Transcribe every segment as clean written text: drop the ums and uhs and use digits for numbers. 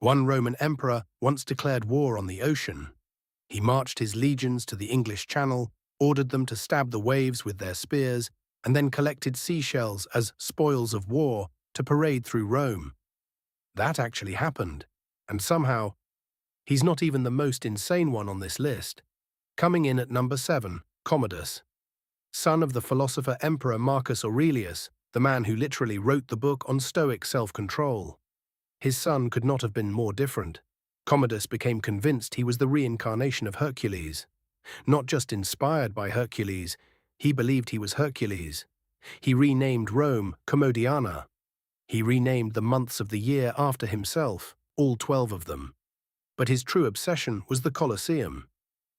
One Roman emperor once declared war on the ocean. He marched his legions to the English Channel, ordered them to stab the waves with their spears, and then collected seashells as spoils of war to parade through Rome. That actually happened, and somehow, he's not even the most insane one on this list. Coming in at number 7, Commodus. Son of the philosopher Emperor Marcus Aurelius, the man who literally wrote the book on Stoic self-control. His son could not have been more different. Commodus became convinced he was the reincarnation of Hercules. Not just inspired by Hercules, he believed he was Hercules. He renamed Rome Commodiana. He renamed the months of the year after himself, all 12 of them. But his true obsession was the Colosseum.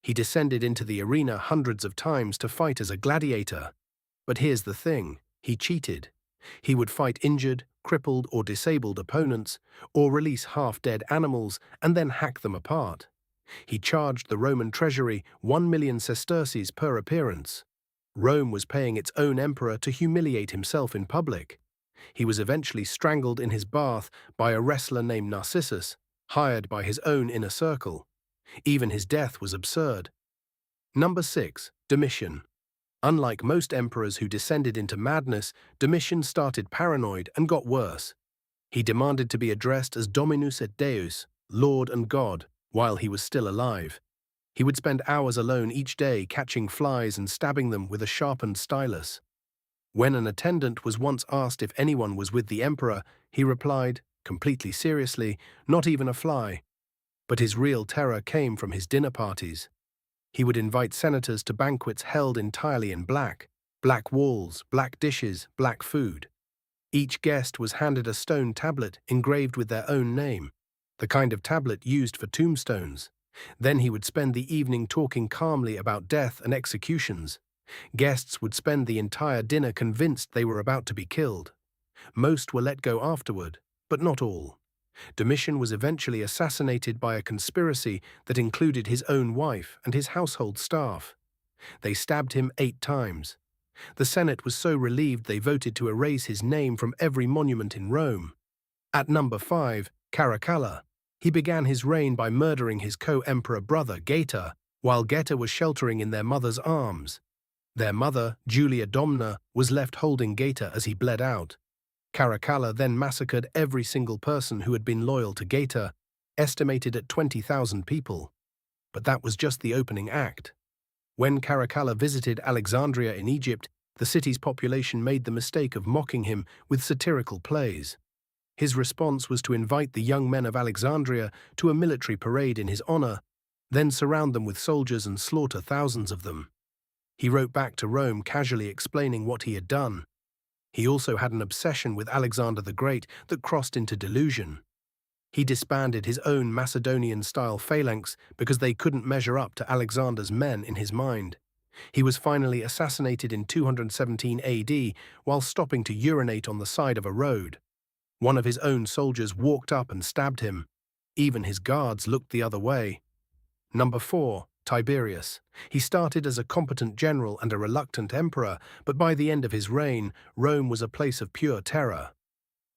He descended into the arena hundreds of times to fight as a gladiator. But here's the thing, he cheated. He would fight injured, crippled or disabled opponents, or release half-dead animals and then hack them apart. He charged the Roman treasury 1 million sesterces per appearance. Rome was paying its own emperor to humiliate himself in public. He was eventually strangled in his bath by a wrestler named Narcissus, hired by his own inner circle. Even his death was absurd. Number 6, Domitian. Unlike most emperors who descended into madness, Domitian started paranoid and got worse. He demanded to be addressed as Dominus et Deus, Lord and God, while he was still alive. He would spend hours alone each day catching flies and stabbing them with a sharpened stylus. When an attendant was once asked if anyone was with the emperor, he replied, completely seriously, not even a fly. But his real terror came from his dinner parties. He would invite senators to banquets held entirely in black walls, black dishes, black food. Each guest was handed a stone tablet engraved with their own name, the kind of tablet used for tombstones. Then he would spend the evening talking calmly about death and executions. Guests would spend the entire dinner convinced they were about to be killed. Most were let go afterward, but not all. Domitian was eventually assassinated by a conspiracy that included his own wife and his household staff. They stabbed him 8 times. The Senate was so relieved they voted to erase his name from every monument in Rome. At number 5, Caracalla. He began his reign by murdering his co-emperor brother, Geta, while Geta was sheltering in their mother's arms. Their mother, Julia Domna, was left holding Geta as he bled out. Caracalla then massacred every single person who had been loyal to Geta, estimated at 20,000 people. But that was just the opening act. When Caracalla visited Alexandria in Egypt, the city's population made the mistake of mocking him with satirical plays. His response was to invite the young men of Alexandria to a military parade in his honor, then surround them with soldiers and slaughter thousands of them. He wrote back to Rome casually explaining what he had done. He also had an obsession with Alexander the Great that crossed into delusion. He disbanded his own Macedonian-style phalanx because they couldn't measure up to Alexander's men in his mind. He was finally assassinated in 217 AD while stopping to urinate on the side of a road. One of his own soldiers walked up and stabbed him. Even his guards looked the other way. Number 4, Tiberius. He started as a competent general and a reluctant emperor, but by the end of his reign, Rome was a place of pure terror.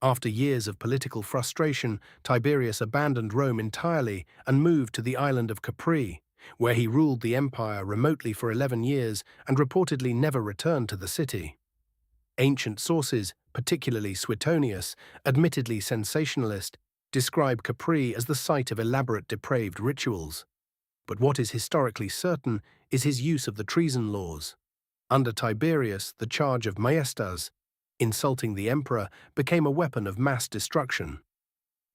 After years of political frustration, Tiberius abandoned Rome entirely and moved to the island of Capri, where he ruled the empire remotely for 11 years and reportedly never returned to the city. Ancient sources, particularly Suetonius, admittedly sensationalist, describe Capri as the site of elaborate depraved rituals. But what is historically certain is his use of the treason laws. Under Tiberius, the charge of maestas, insulting the emperor, became a weapon of mass destruction.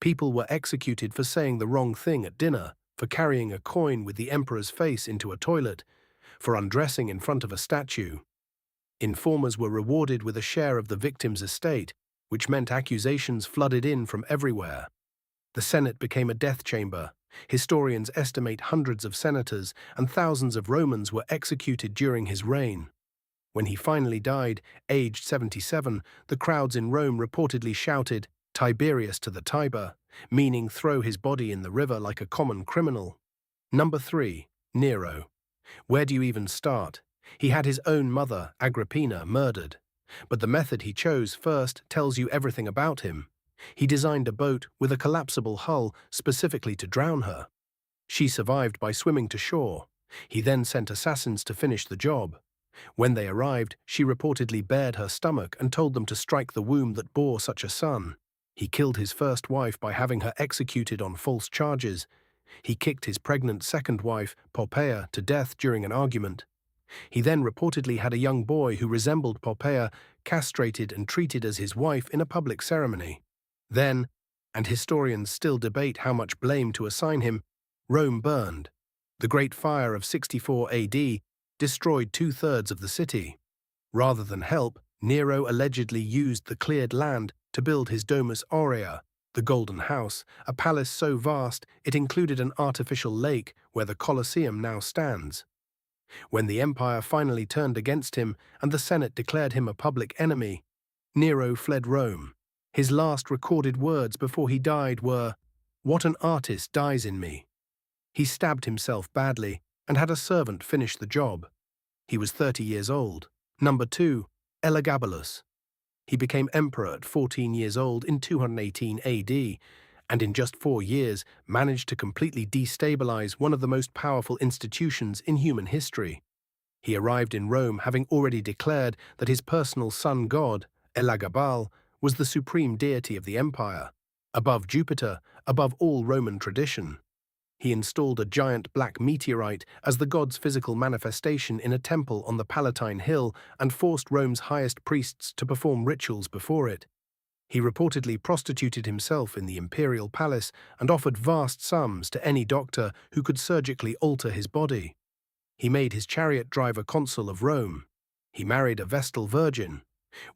People were executed for saying the wrong thing at dinner, for carrying a coin with the emperor's face into a toilet, for undressing in front of a statue. Informers were rewarded with a share of the victim's estate, which meant accusations flooded in from everywhere. The Senate became a death chamber. Historians estimate hundreds of senators and thousands of Romans were executed during his reign. When he finally died, aged 77, the crowds in Rome reportedly shouted, "Tiberius to the Tiber," meaning throw his body in the river like a common criminal. Number 3, Nero. Where do you even start? He had his own mother, Agrippina, murdered. But the method he chose first tells you everything about him. He designed a boat with a collapsible hull specifically to drown her. She survived by swimming to shore. He then sent assassins to finish the job. When they arrived, she reportedly bared her stomach and told them to strike the womb that bore such a son. He killed his first wife by having her executed on false charges. He kicked his pregnant second wife, Poppaea, to death during an argument. He then reportedly had a young boy who resembled Poppaea castrated and treated as his wife in a public ceremony. Then, and historians still debate how much blame to assign him, Rome burned. The Great Fire of 64 AD destroyed 2/3 of the city. Rather than help, Nero allegedly used the cleared land to build his Domus Aurea, the Golden House, a palace so vast it included an artificial lake where the Colosseum now stands. When the empire finally turned against him and the Senate declared him a public enemy, Nero fled Rome. His last recorded words before he died were, "What an artist dies in me." He stabbed himself badly and had a servant finish the job. He was 30 years old. Number 2, Elagabalus. He became emperor at 14 years old in 218 AD, and in just 4 years managed to completely destabilize one of the most powerful institutions in human history. He arrived in Rome having already declared that his personal sun god, Elagabalus, was the supreme deity of the empire, above Jupiter, above all Roman tradition. He installed a giant black meteorite as the god's physical manifestation in a temple on the Palatine Hill and forced Rome's highest priests to perform rituals before it. He reportedly prostituted himself in the imperial palace and offered vast sums to any doctor who could surgically alter his body. He made his chariot driver consul of Rome. He married a Vestal virgin,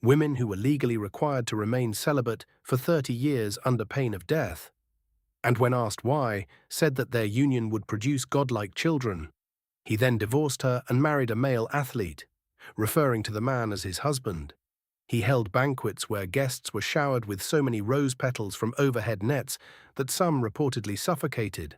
women who were legally required to remain celibate for 30 years under pain of death, and when asked why, said that their union would produce godlike children. He then divorced her and married a male athlete, referring to the man as his husband. He held banquets where guests were showered with so many rose petals from overhead nets that some reportedly suffocated.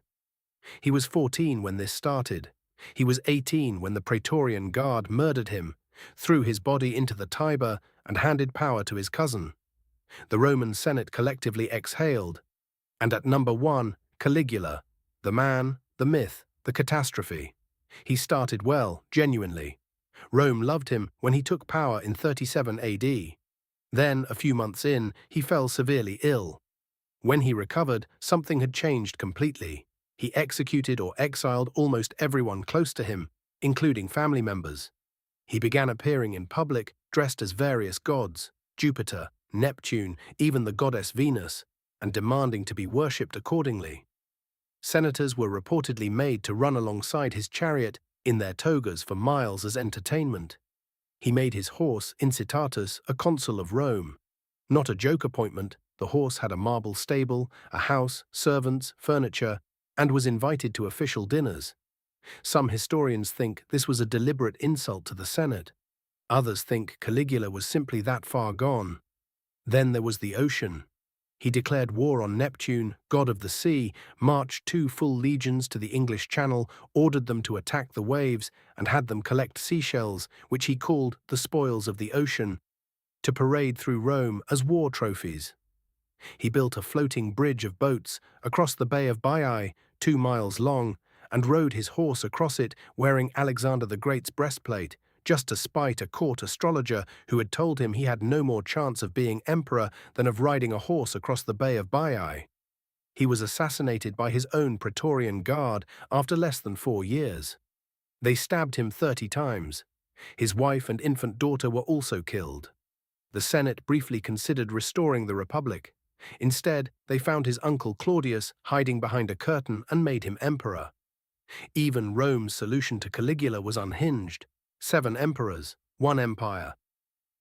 He was 14 when this started. He was 18 when the Praetorian Guard murdered him, threw his body into the Tiber, and handed power to his cousin. The Roman Senate collectively exhaled. And at number 1, Caligula, the man, the myth, the catastrophe. He started well, genuinely. Rome loved him when he took power in 37 AD. Then, a few months in, he fell severely ill. When he recovered, something had changed completely. He executed or exiled almost everyone close to him, including family members. He began appearing in public dressed as various gods, Jupiter, Neptune, even the goddess Venus, and demanding to be worshipped accordingly. Senators were reportedly made to run alongside his chariot in their togas for miles as entertainment. He made his horse, Incitatus, a consul of Rome. Not a joke appointment, the horse had a marble stable, a house, servants, furniture, and was invited to official dinners. Some historians think this was a deliberate insult to the Senate. Others think Caligula was simply that far gone. Then there was the ocean. He declared war on Neptune, god of the sea, marched 2 full legions to the English Channel, ordered them to attack the waves, and had them collect seashells, which he called the spoils of the ocean, to parade through Rome as war trophies. He built a floating bridge of boats across the Bay of Baiae, 2 miles long, and rode his horse across it wearing Alexander the Great's breastplate, just to spite a court astrologer who had told him he had no more chance of being emperor than of riding a horse across the Bay of Baiae. He was assassinated by his own Praetorian Guard after less than 4 years. They stabbed him 30 times. His wife and infant daughter were also killed. The Senate briefly considered restoring the Republic. Instead, they found his uncle Claudius hiding behind a curtain and made him emperor. Even Rome's solution to Caligula was unhinged. 7 emperors, 1 empire.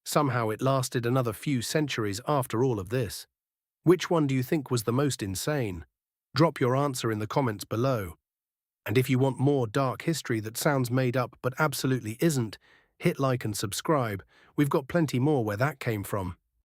Somehow it lasted another few centuries after all of this. Which one do you think was the most insane? Drop your answer in the comments below. And if you want more dark history that sounds made up but absolutely isn't, hit like and subscribe. We've got plenty more where that came from.